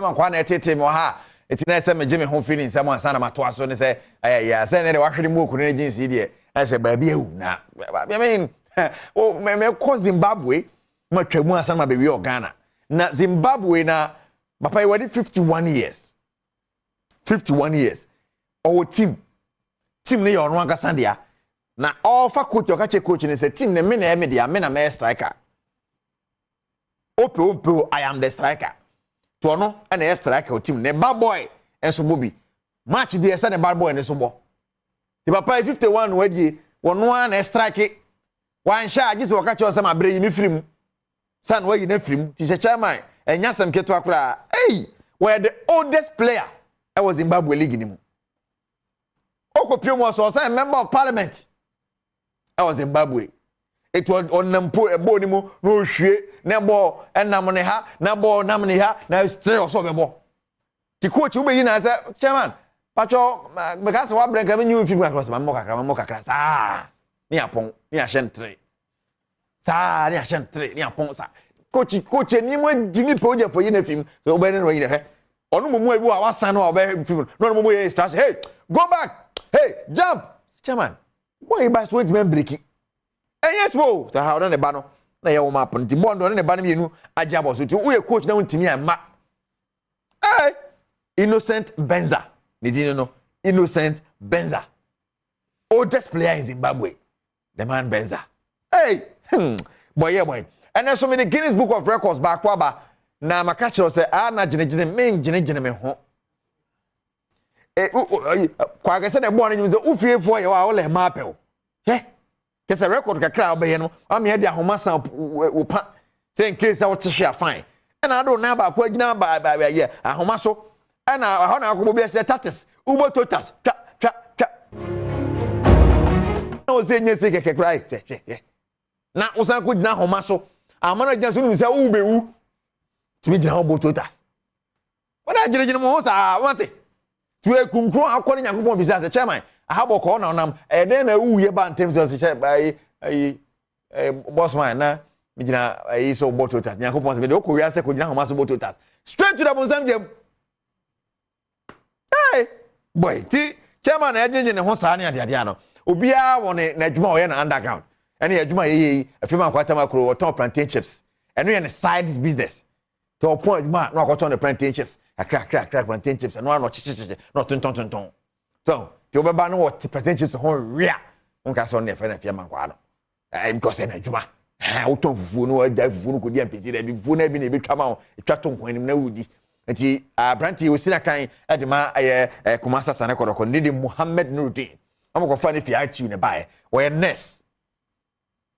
man kwa na tete mo ha eti na se me gye me ho feeling se mo ansa na mato aso ne se ya se ne de wahwede mu okunu ne jinsi de e se ba bia hu na I mean o me ko Zimbabwe ma twamu ansa ma be wi Ghana na Zimbabwe na papa e wadi 51 years 51 years our team ne yo no ankasa dia na all fa coach o ka che coach ne se team ne me na me dia me na me striker ope I am the striker to no and the striker team ne bad boy enso bobi match bi ese ne bad boy ne so bo the papa 51 wadi wono na strike wan sha agi se waka che o se ma bre yi mi firim san wagi na firim ti che chairman enya sam keto akura hey we the oldest player I was in Zimbabwe league ni mu okopio mo so say member of parliament I was in Zimbabwe. It was on nampo ebo ni mu no hwie na bo enam ne ha na bo nam ne ha na still so be bo ti coach ube yi na say chairman pacho because wa branka me new film across ma mo kakra sa ni apon ni ahyentre sa ni ahyentre ni apon sa coach ni mo Jimmy project for yi na film so ube no yi na he onu mo ebu a wasan no ube film no mo ye start hey go back hey jump chairman why ba so wait break yes wo ta ha na ba no na ye wo ma pon ti bondo na ba na mienu ajabo so ti wo ye coach na untimi amma hey Innocent Benza ni didn't know Innocent Benza oldest player in Zimbabwe the man Benza hey boy and so many Guinness Book of Records ba kwa ba na makacho say na gine me ho kwa ga se na bo na nyum se ufiefo ye wa wo le ma pe o kesa record kakra obeye no am ye de ahomasa wo pa say in case I share fine and I don't na ba kwa gina ba ye ahomaso and I na akobo be say tatis ubo totas twa no say nyese kekekra na usan ko gina ahomaso amana gina so nu say ubewu timi gina ubo totas wona gina mo sa wante tuwe kunkro akọ ni Yakobon bisa say chairman ahabo ko na onam den na uye ba ntem so say boss man na mi gina so bototas Yakobon say me de ko wi ase ko gina homaso bototas straight to the bonsam jam hey boy ti chairman na ejeje ne ho saa ne ade no obia won na adwuma o ye na underground ene adwuma ye afima kwata makro o top plantain chips eno ye ne side business to point ma no akoto the plantain chips akra plantain chips no no chichichi no tonton so ti obeba no what plantain chips ho ria nka so ne fe na afima kwa no because na adwuma o ton fufu no da fufu no ko di ampesi da bi fufu na bi na bi twama o twa to nkwan nim na wudi nti branti o sina kan edema kumasa sane kodoko ndidi Muhammad Nuruddin amko fa ne fi ati ne bae we nurse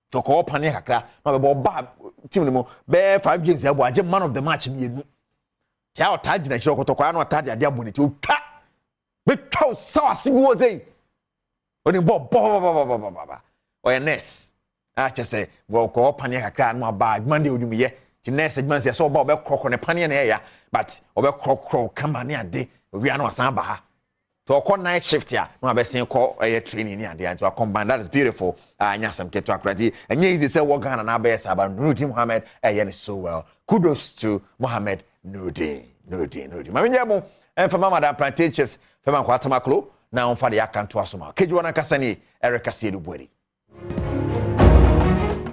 to ko pane kakra na be ba team ne mo be 5 games abo age man of the match mienu ya o tagi na chiro kotoko anu tagi ade aboneti o twa be twa so asibi wo zei oni bo we nurse a chese wo ko pane kakra no ba mande odumye ti nurse man se so ba be kroko ne pane na ya but obe krokro kama ne ade obi anu asan ba ha to ko night shift ya no abesin ko training ni ade anto combine that is beautiful anya sam keto akrati enye easy say wo Ghana na be saba Nuruddin Muhammad so well kudos to Muhammad Nuruddin mama nyemo enfama madam plantain chips fema kwatama klo na onfa de yakanto asoma keji wana kasani Erika Siedu Bweri